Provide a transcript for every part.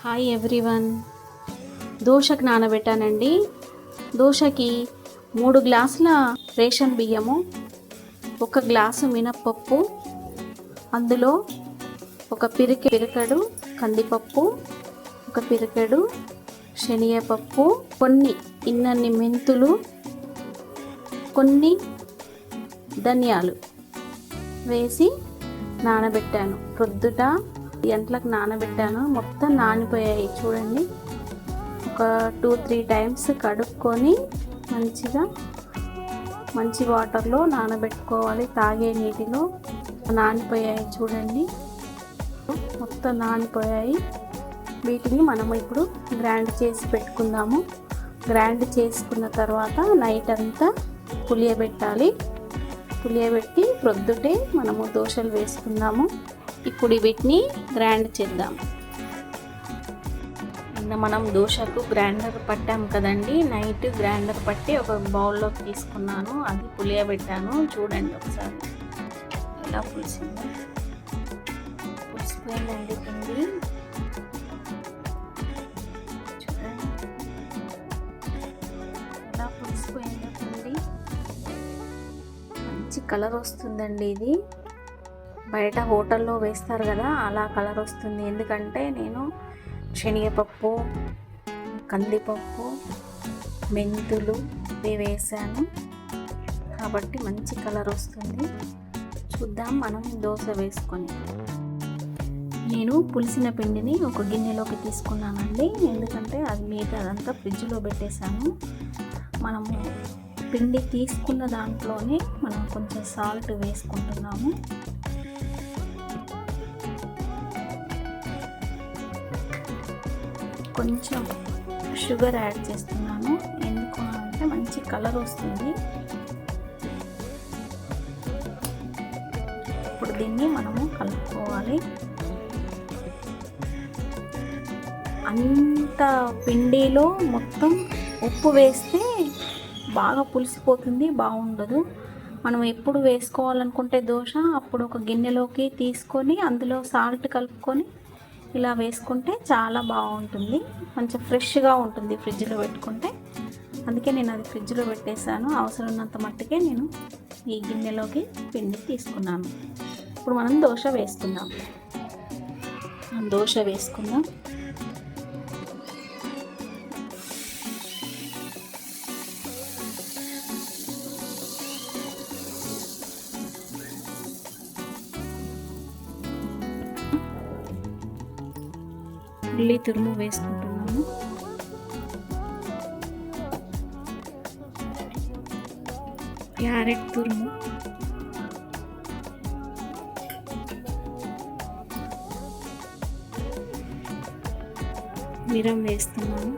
Hi everyone. దోశకు నానబెట్టానండి. దోశకి 3 గ్లాసుల ration బియ్యము, 1 glass మినప్పప్పు, అందులో ఒక పిరికెడు కందిపప్పు, 1 పిరికెడు శనగపప్పు, ఇన్నన్ని మెంతులు, కొన్ని ధనియాలు వేసి నానబెట్టాను. ప్రొద్దుట గంటలకు నానబెట్టాను. మొత్తం నానిపోయాయి చూడండి. ఒక 2-3 టైమ్స్ కడుక్కొని మంచి వాటర్లో నానబెట్టుకోవాలి. తాగే నీటిలో నానిపోయాయి చూడండి. మొత్తం నానిపోయాయి. వీటిని మనం ఇప్పుడు గ్రైండ్ చేసి పెట్టుకుందాము. గ్రైండ్ చేసుకున్న తర్వాత నైట్ అంతా పులియబెట్టాలి. పులియబెట్టి ప్రొద్దుటే మనము దోశలు వేసుకుందాము. ఇప్పుడు వీటిని గ్రైండ్ చేద్దాం. మనం దోశకు గ్రైండర్ పట్టాం కదండి. నైట్ గ్రైండర్ పట్టి ఒక బౌల్లోకి తీసుకున్నాను. అది పులియబెట్టాను. చూడండి ఒకసారి ఎలా పులిసిందో. పులిసిపోయిందండి పిండి. చూడండి ఎలా పులిసిపోయిందో పిండి. మంచి కలర్ వస్తుందండి. ఇది బయట హోటల్లో వేస్తారు కదా, అలా కలర్ వస్తుంది. ఎందుకంటే నేను శనగపప్పు, కందిపప్పు, మెంతులు వేసాను కాబట్టి మంచి కలర్ వస్తుంది. చూద్దాం మనం దోశ వేసుకొని. నేను పులిసిన పిండిని ఒక గిన్నెలోకి తీసుకున్నానండి. ఎందుకంటే అది మిగతా అదంతా ఫ్రిడ్జ్లో పెట్టేశాను. మనము పిండి తీసుకున్న దాంట్లోనే మనం కొంచెం సాల్ట్ వేసుకుంటున్నాము. కొంచెం షుగర్ యాడ్ చేస్తున్నాను. ఎందుకు అంటే మంచి కలర్ వస్తుంది. ఇప్పుడు దీన్ని మనము కలుపుకోవాలి. అంత పిండిలో మొత్తం ఉప్పు వేస్తే బాగా పులిసిపోతుంది, బాగుండదు. మనం ఎప్పుడు వేసుకోవాలనుకుంటే దోశ అప్పుడు ఒక గిన్నెలోకి తీసుకొని అందులో సాల్ట్ కలుపుకొని ఇలా వేసుకుంటే చాలా బాగుంటుంది. కొంచెం ఫ్రెష్గా ఉంటుంది ఫ్రిడ్జ్లో పెట్టుకుంటే. అందుకే నేను అది ఫ్రిడ్జ్లో పెట్టేశాను. అవసరం ఉన్నంత మట్టుకే నేను ఈ గిన్నెలోకి పిండి తీసుకున్నాను. ఇప్పుడు మనం దోశ వేసుకుందాం. ఉల్లి తురుము వేసుకుంటున్నాము. క్యారెట్ తురుము, మిరం వేస్తున్నాము.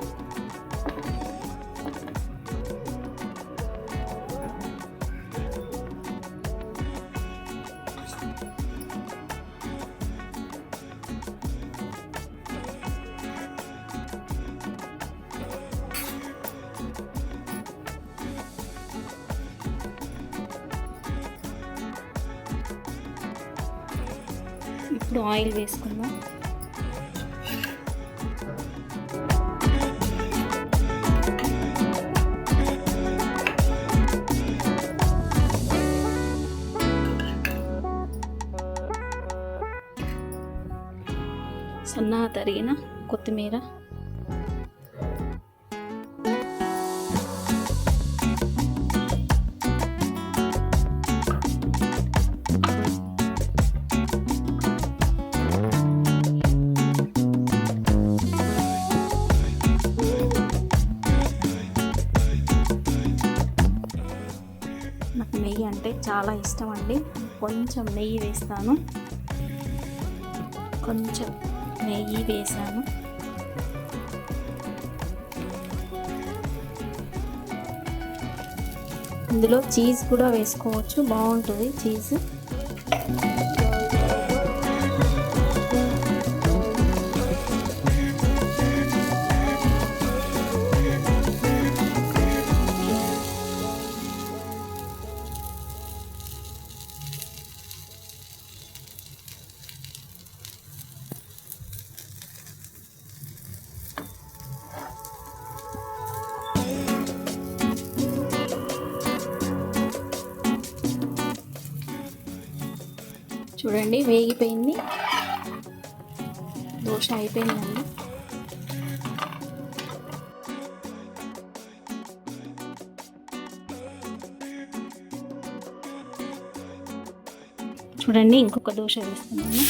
ఇప్పుడు ఆయిల్ వేసుకుందాం. సన్నగా తరిగిన కొత్తిమీర, నాకు నెయ్యి అంటే చాలా ఇష్టం అండి. కొంచెం నెయ్యి వేస్తాను. ఇందులో చీజ్ కూడా వేసుకోవచ్చు, బాగుంటుంది చీజ్. చూడండి వేగిపోయింది, దోశ అయిపోయిందండి. చూడండి ఇంకొక దోశ వేస్తున్నాను.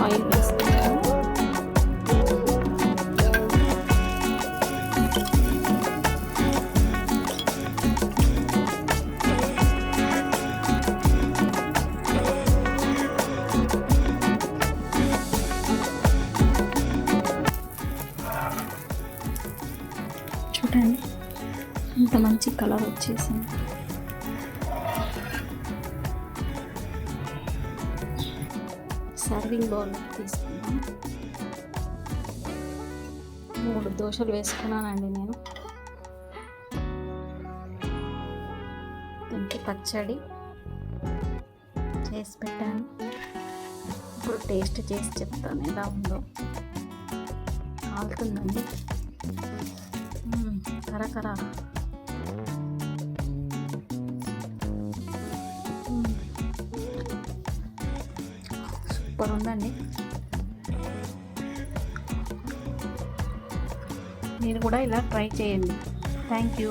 ఆయిల్ వేస్తున్నాను. చూడండి ఇంత మంచి కలర్ వచ్చేసింది. సర్వింగ్ బౌల్ తీసుకున్నాను. 3 దోశలు వేసుకున్నానండి నేను. దీనికి పచ్చడి చేసి పెట్టాను. ఇప్పుడు టేస్ట్ చేసి చెప్తాను ఎలా ఉందో. కాలుతుందండి కరకర. సూపర్ ఉందండి. మీరు కూడా ఇలా ట్రై చేయండి. Thank you.